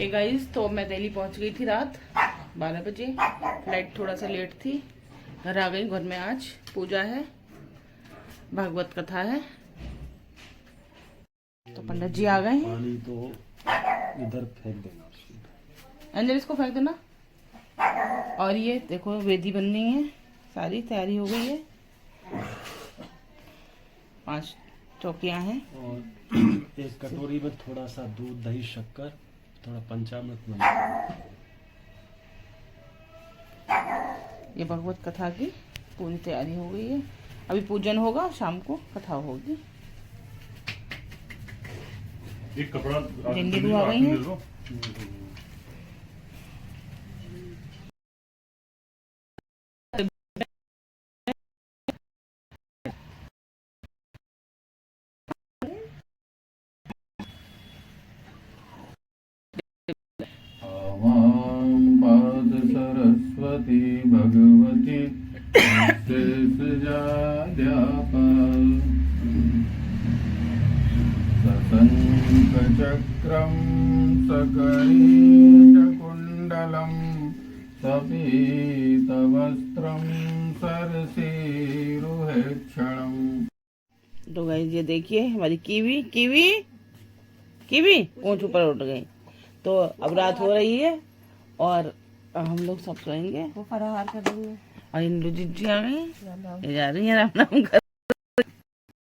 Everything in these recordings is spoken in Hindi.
हे गाइस, तो मैं दिल्ली पहुंच गई थी रात 12 बजे। फ्लाइट थोड़ा सा लेट थी। घर आ गई। घर में आज पूजा है, भागवत कथा है। तो पंडित जी आ गए हैं। पानी तो इधर फेंक देना, अंजल इसको फेंक देना। और ये देखो वेदी बननी है, सारी तैयारी हो गई है। 5 चौकियां हैं। और एक कटोरी में थोड़ा सा दूध, दही, शक्कर, थोड़ा पंचामृत बना। ये भगवत कथा की पूरी तैयारी हो गई है। अभी पूजन होगा, शाम को कथा होगी। एक कपड़ा झंडी आ गई है। पाद सरस्वती भगवती सशङ्खचक्रं सकरीटकुण्डलं सपीतवस्त्रं सरसीरुहेक्षणम्। तो गाइस ये देखिए हमारी कीवी कीवी कीवी पूंछ ऊपर उठ गई। तो अब रात हो रही है और हम लोग सब सोएंगे। वो फराहार कर रही है और इंदु जी आ गई, ये जा रही है राम नाम कर।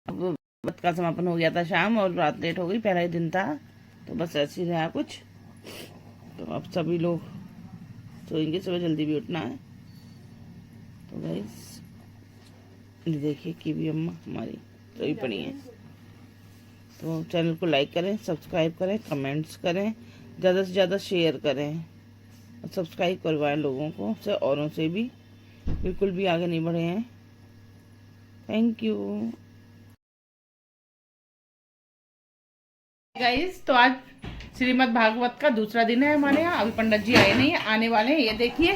व्रत का समापन हो गया था शाम और रात लेट हो गई, पहला ही दिन था तो बस ऐसे ही रहा कुछ। तो अब सभी लोग सोएंगे, सुबह जल्दी भी उठना है। तो गाइस ये देखिए कीवी अम्मा हमारी सोई पड़ी है। तो चैनल को लाइक करें, सब्सक्राइब करें, कमेंट्स करें, ज़्यादा से ज़्यादा शेयर करें और सब्सक्राइब करवाएं लोगों को से, औरों से भी। बिल्कुल भी आगे नहीं बढ़े हैं। Thank you guys. तो आज श्रीमद् भागवत का दूसरा दिन है हमारे यहाँ। अभी पंडित जी आए नहीं है, आने वाले हैं। ये देखिए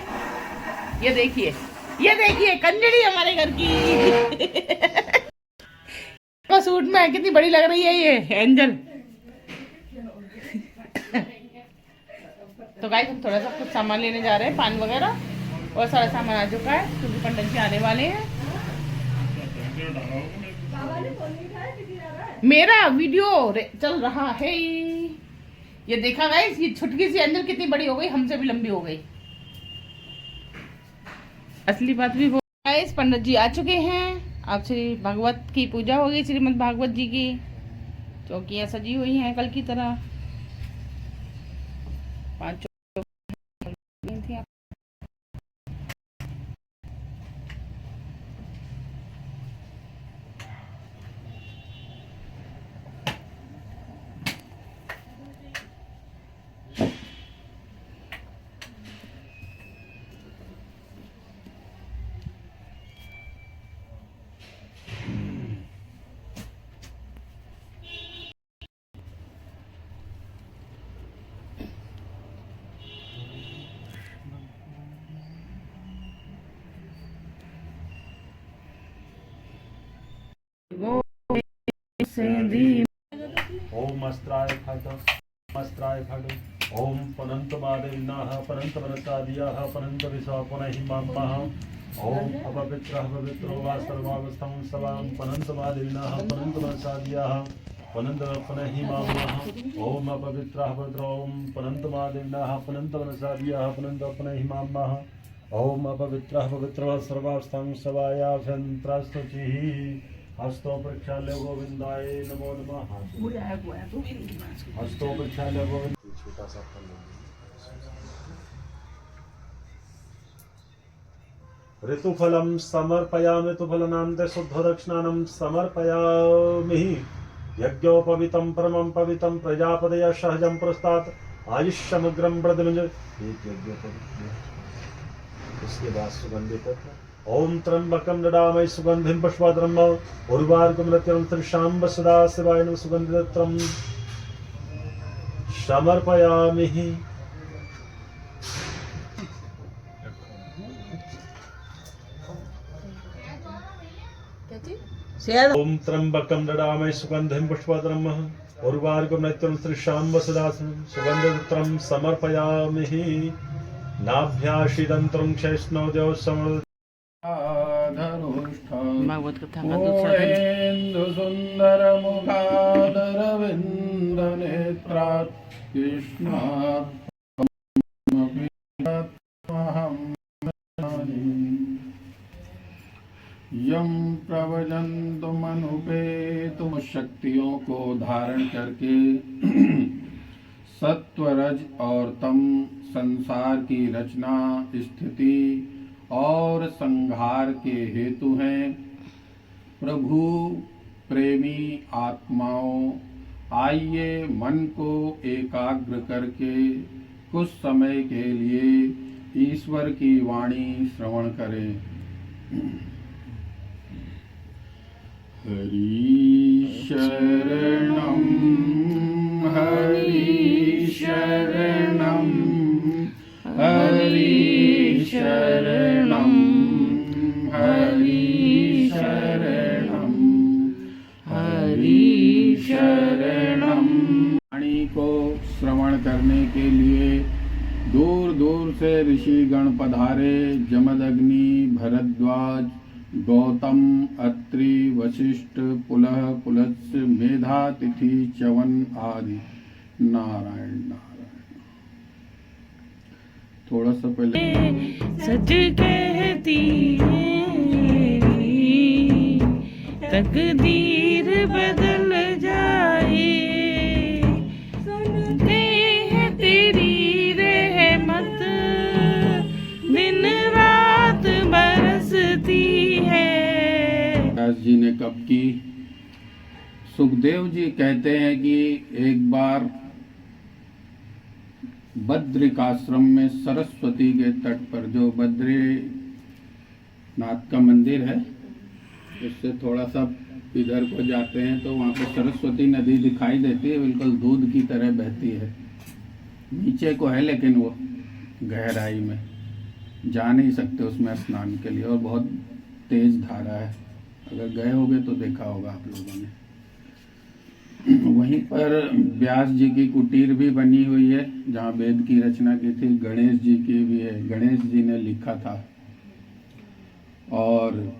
ये देखिए ये देखिए कंजड़ी हमारे घर की। सूट में कितनी बड़ी लग रही है ये एंजल। तो गाइस हम थोड़ा सा कुछ सामान लेने जा रहे हैं, पान वगैरह, और सारा सामान आ चुका है क्योंकि पंडित जी आने वाले हैं। मेरा वीडियो चल रहा है। ये देखा गाइस, ये छुटकी सी एंजल कितनी बड़ी हो गई, हमसे भी लंबी हो गई। असली बात भी हो गाइस, पंडित जी आ चुके हैं। अब श्री भागवत की पूजा होगी, श्रीमद् भागवत जी की। चौकियां सजी हुई हैं कल की तरह। 5 थी। ओम अस्त्राय खड्ग ओम पनन्तमादेविनाः पनन्तमनसादियाः पनन्तविषा पुनः माम्मः ओम अपवित्रः पवित्रो वा सर्वावस्थां सवां पनन्तमादेविनाः पनन्तमनसादियाः पनन्त पुनः माम्मः ओम अपवित्रः पवित्रो ओम पनन्तमादेविनाः पनन्तमनसादियाः पनन्त पुनः माम्मः ओम अपवित्रः पवित्रो सर्वावस्थां सवायाभ्यन्तरस्तुतिः। हस्तो प्रक्षाल्य गोविंदाय नमो नमः। हस्तो प्रक्षाल्य गोविंद। छोटा सा फल ऋतुफलम समर्पयामि ऋतुफलनान्ते शुद्धदक्षिणानं समर्पयामि। यज्ञोपवीतं परमं पवित्रं प्रजापतया सहजं पुरस्तात् आयुष्यमग्रं प्रदमिज। एक यज्ञोपवीत, इसके बाद सुगंधित ओम त्र्यंबकं ददामि सुगंधिं पुष्पद्रह्म उर्वारुकं मृत्युं त्रिशाम्ब सदा शिवाय नमः। सुगन्धितं समर्पयामि। ओम त्र्यंबकं ददामि सुगंधिं पुष्पद्रह्म उर्वार्गं नैत्रं श्रीशाम्ब सदाशिवं सुगन्धपुत्रं समर्पयामि नाभ्याशीदन्त्रं क्षेष्णोदेव समर्थ भागवत कथा का दूसरा खंड। पूर्णेन्दु सुंदर मुखादरविंद नेत्रात् कृष्णात् यम प्रवजन्तुमनुपेतुम शक्तियों को धारण करके सत्व रज और तम संसार की रचना स्थिति और संहार के हेतु हैं। प्रभु प्रेमी आत्माओं, आइए मन को एकाग्र करके कुछ समय के लिए ईश्वर की वाणी श्रवण करें। हरि शरणं हरि शरणं हरि शरणं हरि शरणं हरि शरणं। वाणी को श्रवण करने के लिए दूर दूर से ऋषिगण पधारे। जमदग्नि, भरद्वाज, गौतम, अत्रि, वशिष्ठ, पुलह, पुलत्स्य, मेधातिथि, च्यवन आदि। नारायण नारायण। थोड़ा सा पहले सच कहती तकदीर बदल जाए, सुनते हैं तेरी रहमत दिन रात बरसती है। व्यास जी ने कब की? सुखदेव जी कहते हैं कि एक बार बद्रिकाश्रम में सरस्वती के तट पर, जो बद्रीनाथ का मंदिर है उससे थोड़ा सा इधर को जाते हैं तो वहाँ पे सरस्वती नदी दिखाई देती है, बिल्कुल दूध की तरह बहती है। नीचे को है लेकिन वो गहराई में जा नहीं सकते उसमें स्नान के लिए, और बहुत तेज धारा है। अगर गए होगे तो देखा होगा आप लोगों ने। वहीं पर व्यास जी की कुटीर भी बनी हुई है जहाँ वेद की रचना की थी। गणेश जी की भी है, गणेश जी ने लिखा था। और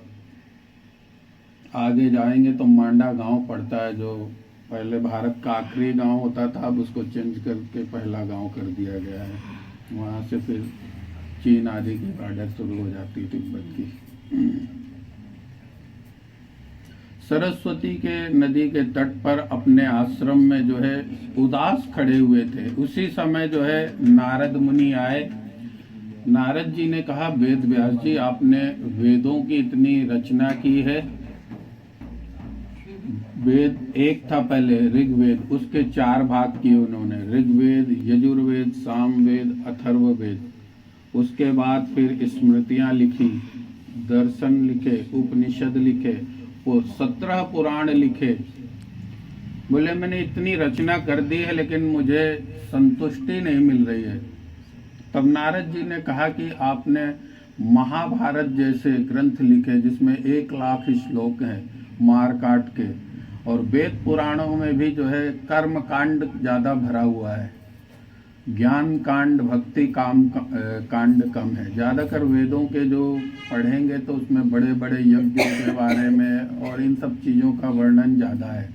आगे जाएंगे तो मांडा गांव पड़ता है, जो पहले भारत का आखिरी गांव होता था, अब उसको चेंज करके पहला गांव कर दिया गया है। वहाँ से फिर चीन आदि की बॉर्डर शुरू हो जाती तिब्बत की। सरस्वती के नदी के तट पर अपने आश्रम में जो है उदास खड़े हुए थे। उसी समय जो है नारद मुनि आए। नारद जी ने कहा, वेद व्यास जी, आपने वेदों की इतनी रचना की है। वेद एक था पहले ऋग्वेद, उसके 4 भाग किए उन्होंने। ऋग्वेद, यजुर्वेद, सामवेद, अथर्ववेद। उसके बाद फिर स्मृतियां लिखी, दर्शन लिखे, उपनिषद लिखे, वो 17 पुराण लिखे। बोले मैंने इतनी रचना कर दी है लेकिन मुझे संतुष्टि नहीं मिल रही है। तब नारद जी ने कहा कि आपने महाभारत जैसे ग्रंथ लिखे जिसमें 1 लाख श्लोक हैं मार काट के, और वेद पुराणों में भी जो है कर्म कांड ज्यादा भरा हुआ है, ज्ञान कांड भक्ति कांड कम है। ज्यादातर वेदों के जो पढ़ेंगे तो उसमें बड़े बड़े यज्ञों के बारे में और इन सब चीजों का वर्णन ज्यादा है।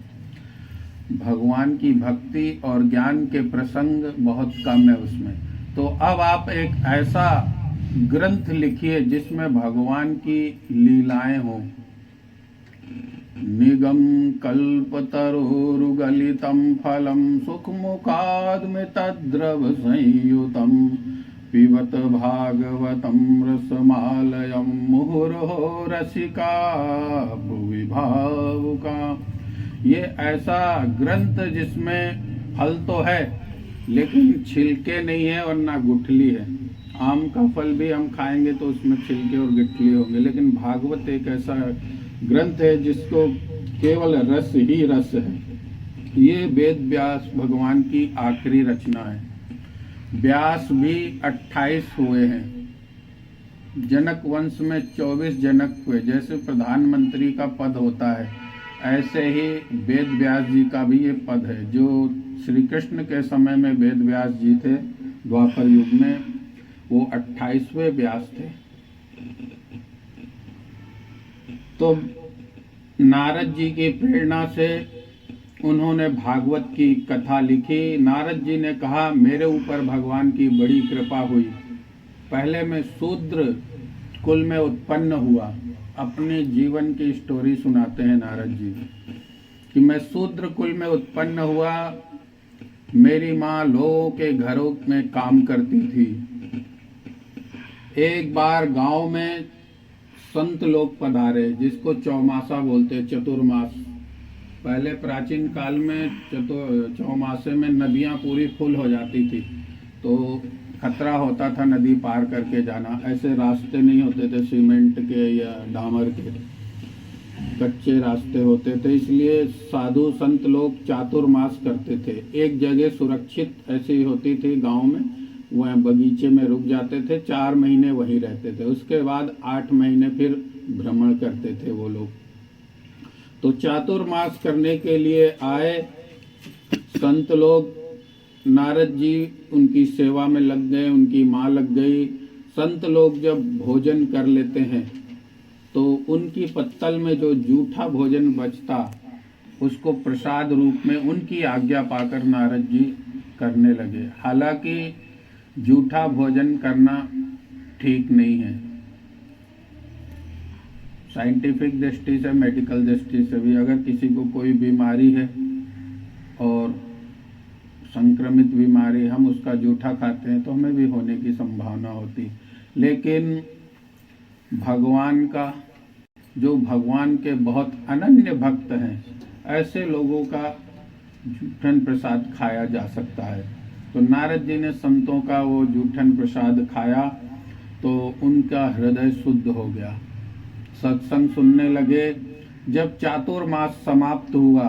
भगवान की भक्ति और ज्ञान के प्रसंग बहुत कम है उसमें। तो अब आप एक ऐसा ग्रंथ लिखिए जिसमें भगवान की लीलाएं हों। निगम कल्पतरुर्गलितं फलं सुखमुखाद्मितद्रव संयुतं पिबत भागवतं रसमालयं मुहुर्हो रसिका भुवि भावुका। ये ऐसा ग्रंथ जिसमें फल तो है लेकिन छिलके नहीं है और ना गुठली है। आम का फल भी हम खाएंगे तो उसमें छिलके और गुठली होंगे, लेकिन भागवत एक ऐसा ग्रंथ है जिसको केवल रस ही रस है। ये वेद व्यास भगवान की आखिरी रचना है। व्यास भी 28 हुए हैं। जनक वंश में 24 जनक हुए। जैसे प्रधानमंत्री का पद होता है ऐसे ही वेद व्यास जी का भी ये पद है। जो श्री कृष्ण के समय में वेद व्यास जी थे द्वापर युग में, वो 28वें व्यास थे। तो नारद जी की प्रेरणा से उन्होंने भागवत की कथा लिखी। नारद जी ने कहा, मेरे ऊपर भगवान की बड़ी कृपा हुई। पहले मैं शूद्र कुल में उत्पन्न हुआ। अपने जीवन की स्टोरी सुनाते हैं नारद जी कि मैं शूद्र कुल में उत्पन्न हुआ। मेरी माँ लोगों के घरों में काम करती थी। एक बार गांव में संत लोग पधारे, जिसको चौमासा बोलते, चतुर्मास। पहले प्राचीन काल में चौमासे में नदियां पूरी फुल हो जाती थी, तो खतरा होता था नदी पार करके जाना। ऐसे रास्ते नहीं होते थे सीमेंट के या डामर के, कच्चे रास्ते होते थे। इसलिए साधु संत लोग चातुर्मास करते थे। एक जगह सुरक्षित ऐसी होती थी गांव में, वह बगीचे में रुक जाते थे, 4 महीने वहीं रहते थे। उसके बाद 8 महीने फिर भ्रमण करते थे वो लोग। तो चातुर्मास करने के लिए आए संत लोग। नारद जी उनकी सेवा में लग गए, उनकी माँ लग गई। संत लोग जब भोजन कर लेते हैं तो उनकी पत्तल में जो जूठा भोजन बचता, उसको प्रसाद रूप में उनकी आज्ञा पाकर नारद जी करने लगे। हालांकि जूठा भोजन करना ठीक नहीं है। साइंटिफिक दृष्टि से, मेडिकल दृष्टि से भी, अगर किसी को कोई बीमारी है और संक्रमित बीमारी, हम उसका जूठा खाते हैं तो हमें भी होने की संभावना होती। लेकिन भगवान का, जो भगवान के बहुत अनन्य भक्त हैं, ऐसे लोगों का जूठन प्रसाद खाया जा सकता है। तो नारद जी ने संतों का वो जूठन प्रसाद खाया तो उनका हृदय शुद्ध हो गया। सत्संग सुनने लगे। जब चातुर्मास समाप्त हुआ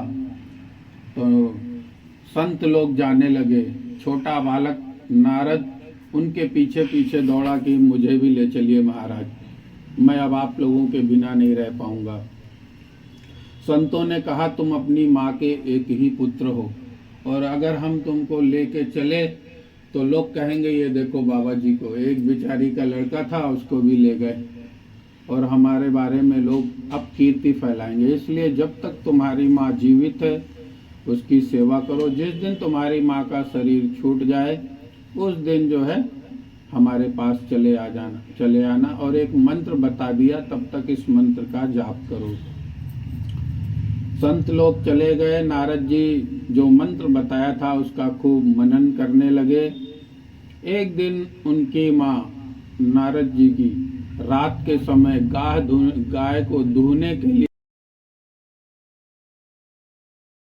तो संत लोग जाने लगे। छोटा बालक नारद उनके पीछे पीछे दौड़ा कि मुझे भी ले चलिए महाराज, मैं अब आप लोगों के बिना नहीं रह पाऊंगा। संतों ने कहा, तुम अपनी माँ के एक ही पुत्र हो, और अगर हम तुमको लेके चले तो लोग कहेंगे ये देखो बाबा जी को, एक बेचारी का लड़का था उसको भी ले गए, और हमारे बारे में लोग अब कीर्ति फैलाएंगे। इसलिए जब तक तुम्हारी माँ जीवित है उसकी सेवा करो। जिस दिन तुम्हारी माँ का शरीर छूट जाए उस दिन जो है हमारे पास चले आना। और एक मंत्र बता दिया, तब तक इस मंत्र का जाप करो। संत लोग चले गए। नारद जी जो मंत्र बताया था उसका खूब मनन करने लगे। एक दिन उनकी माँ नारद जी की रात के समय गाय को दूहने के लिए